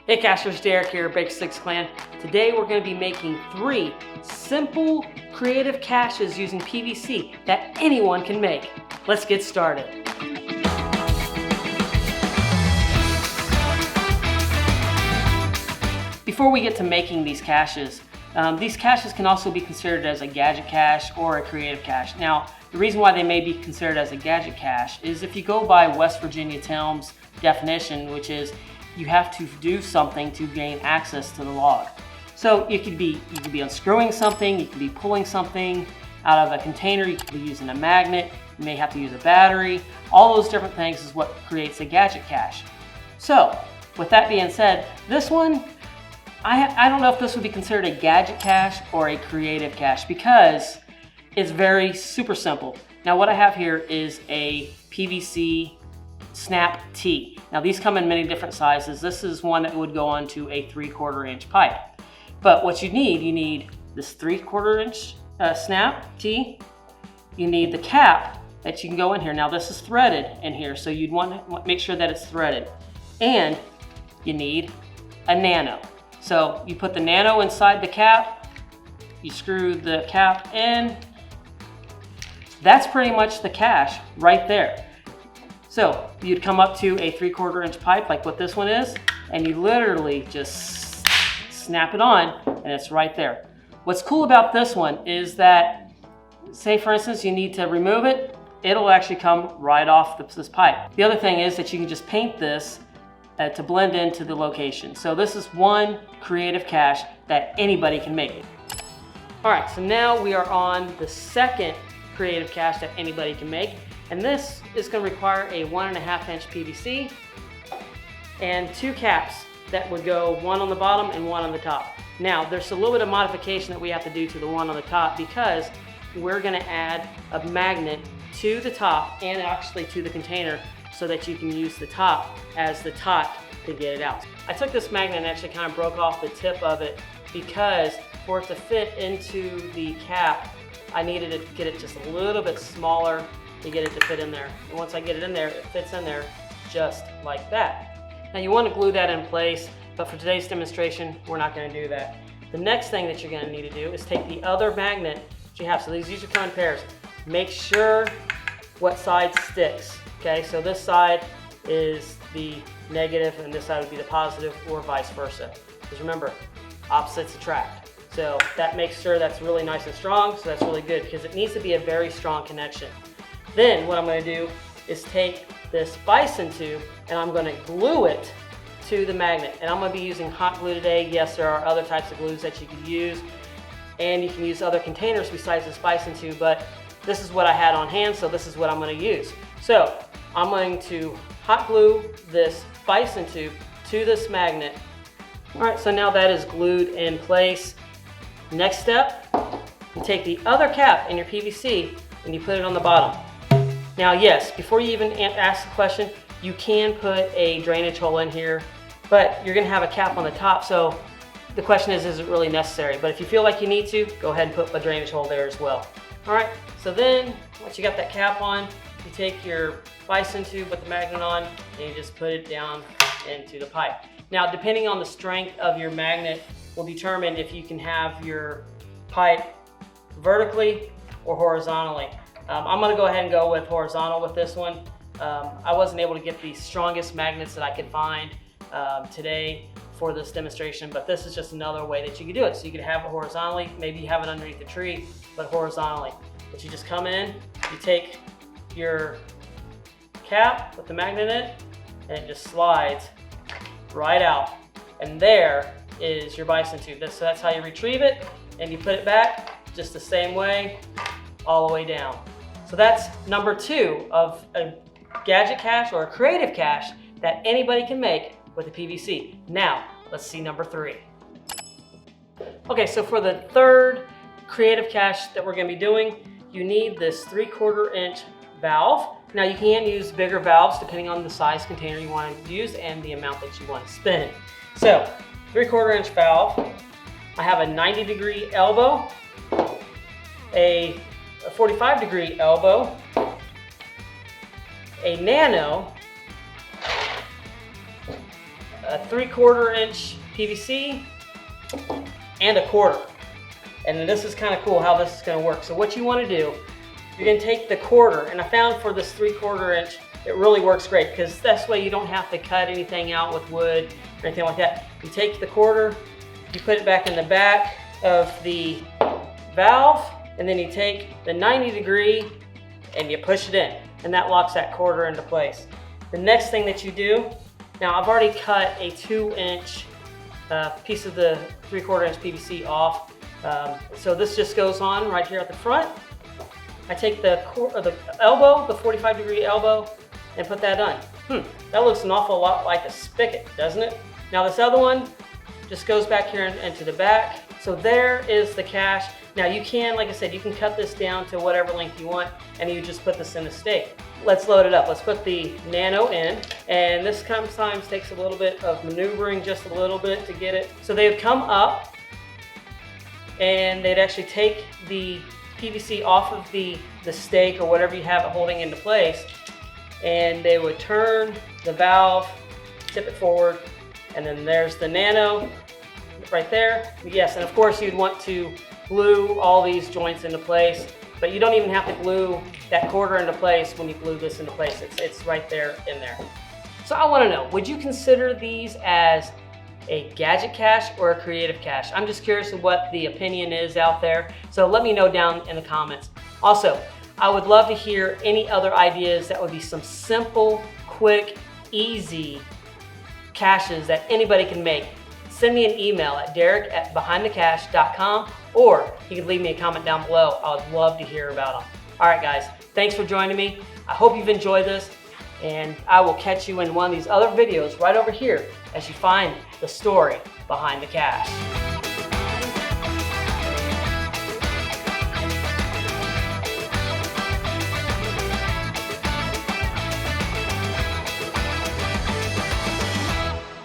Hey Cachers, Derek here, Bake Six Clan. Today we're going to be making 3 simple creative caches using PVC that anyone can make. Let's get started. Before we get to making these caches can also be considered as a gadget cache or a creative cache. Now, the reason why they may be considered as a gadget cache is if you go by West Virginia TILM's definition, which is you have to do something to gain access to the log. So you could be unscrewing something, you could be pulling something out of a container, you could be using a magnet, you may have to use a battery. All those different things is what creates a gadget cache. So with that being said, this one, I don't know if this would be considered a gadget cache or a creative cache because it's very super simple. Now what I have here is a PVC snap tee. Now these come in many different sizes. This is one that would go onto a 3/4 inch pipe. But what you need this 3/4 inch snap tee. You need the cap that you can go in here. Now this is threaded in here, so you'd want to make sure that it's threaded. And you need a nano. So you put the nano inside the cap, you screw the cap in. That's pretty much the cache right there. So you'd come up to a 3/4 inch pipe like what this one is, and you literally just snap it on and it's right there. What's cool about this one is that, say for instance, you need to remove it, it'll actually come right off this pipe. The other thing is that you can just paint this to blend into the location. So this is one creative cache that anybody can make. All right, so now we are on the second creative cache that anybody can make. And this is going to require a 1.5 inch PVC and 2 caps that would go one on the bottom and one on the top. Now there's a little bit of modification that we have to do to the one on the top because we're going to add a magnet to the top and actually to the container so that you can use the top as the top to get it out. I took this magnet and actually kind of broke off the tip of it because for it to fit into the cap, I needed to get it just a little bit smaller to get it to fit in there. And once I get it in there, it fits in there just like that. Now you want to glue that in place, but for today's demonstration, we're not going to do that. The next thing that you're going to need to do is take the other magnet that you have. So these usually come in pairs. Make sure what side sticks. Okay, so this side is the negative and this side would be the positive, or vice versa. Because remember, opposites attract. So that makes sure that's really nice and strong, so that's really good because it needs to be a very strong connection. Then what I'm going to do is take this bison tube and I'm going to glue it to the magnet. And I'm going to be using hot glue today. Yes, there are other types of glues that you can use, and you can use other containers besides this bison tube, but this is what I had on hand, so this is what I'm going to use. So I'm going to hot glue this bison tube to this magnet. All right, so now that is glued in place. Next step, you take the other cap in your PVC and you put it on the bottom. Now yes, before you even ask the question, you can put a drainage hole in here, but you're gonna have a cap on the top, so the question is it really necessary? But if you feel like you need to, go ahead and put a drainage hole there as well. All right, so then once you got that cap on, you take your bison tube with the magnet on and you just put it down into the pipe. Now depending on the strength of your magnet will determine if you can have your pipe vertically or horizontally. I'm going to go ahead and go with horizontal with this one. I wasn't able to get the strongest magnets that I could find today for this demonstration, but this is just another way that you could do it. So you could have it horizontally, maybe you have it underneath the tree, but horizontally. But you just come in, you take your cap with the magnet in it, and it just slides right out. And there is your bison tube. So that's how you retrieve it, and you put it back just the same way, all the way down. So that's number 2 of a gadget cache or a creative cache that anybody can make with a PVC. Now, let's see number 3. Okay, so for the third creative cache that we're gonna be doing, you need this 3/4 inch valve. Now you can use bigger valves depending on the size container you want to use and the amount that you want to spin. So 3/4 inch valve. I have a 90-degree elbow, a 45-degree elbow, a nano, a 3/4 inch PVC, and a 1/4. And this is kind of cool how this is going to work. So what you want to do, you're going to take the 1/4, and I found for this 3/4 inch, it really works great because this way you don't have to cut anything out with wood or anything like that. You take the 1/4, you put it back in the back of the valve, and then you take the 90° and you push it in, and that locks that 1/4 into place. The next thing that you do, now I've already cut a 2-inch piece of the 3/4 inch PVC off. So this just goes on right here at the front. I take the elbow, the 45° elbow, and put that on. That looks an awful lot like a spigot, doesn't it? Now this other one just goes back here into the back. So there is the cache. Now you can, like I said, you can cut this down to whatever length you want, and you just put this in the stake. Let's load it up. Let's put the Nano in, and this sometimes takes a little bit of maneuvering, just a little bit to get it. So they would come up, and they'd actually take the PVC off of the stake or whatever you have it holding into place, and they would turn the valve, tip it forward, and then there's the Nano right there. Yes, and of course you'd want to glue all these joints into place, but you don't even have to glue that 1/4 into place when you glue this into place. It's right there in there. So I want to know, would you consider these as a gadget cache or a creative cache? I'm just curious of what the opinion is out there. So let me know down in the comments. Also, I would love to hear any other ideas that would be some simple, quick, easy caches that anybody can make. Send me an email at derek@behindthecache.com, or you can leave me a comment down below. I would love to hear about them. All right, guys, thanks for joining me. I hope you've enjoyed this, and I will catch you in one of these other videos right over here as you find the story behind the cache.